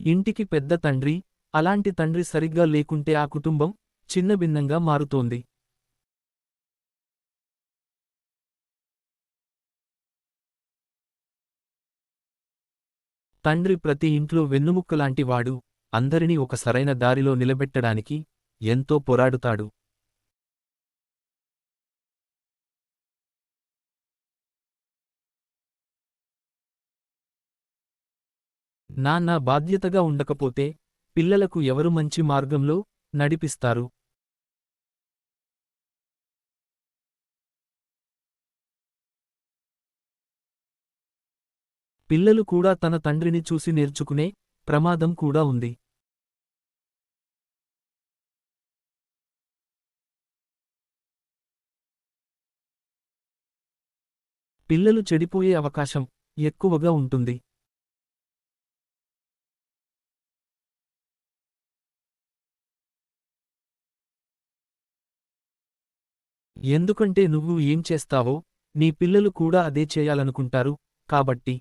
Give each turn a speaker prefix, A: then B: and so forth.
A: ఇంటికి పెద్ద తండ్రి, అలాంటి తండ్రి సరిగ్గా లేకుంటే ఆ కుటుంబం చిన్నభిన్నంగా మారుతోంది. తండ్రి ప్రతి ఇంట్లో వెన్నుముక్కలాంటి వాడు, అందరినీ ఒక సరైన దారిలో నిలబెట్టడానికి ఎంతో పోరాడుతాడు. నాన్న బాధ్యతగా ఉండకపోతే పిల్లలకు ఎవరు మంచి మార్గంలో నడిపిస్తారు? పిల్లలు కూడా తన తండ్రిని చూసి నేర్చుకునే ప్రమాదం కూడా ఉంది. పిల్లలు చెడిపోయే అవకాశం ఎక్కువగా ఉంటుంది. ఎందుకంటే నువ్వు ఏం చేస్తావో నీ పిల్లలు కూడా అదే చేయాలనుకుంటారు కాబట్టి.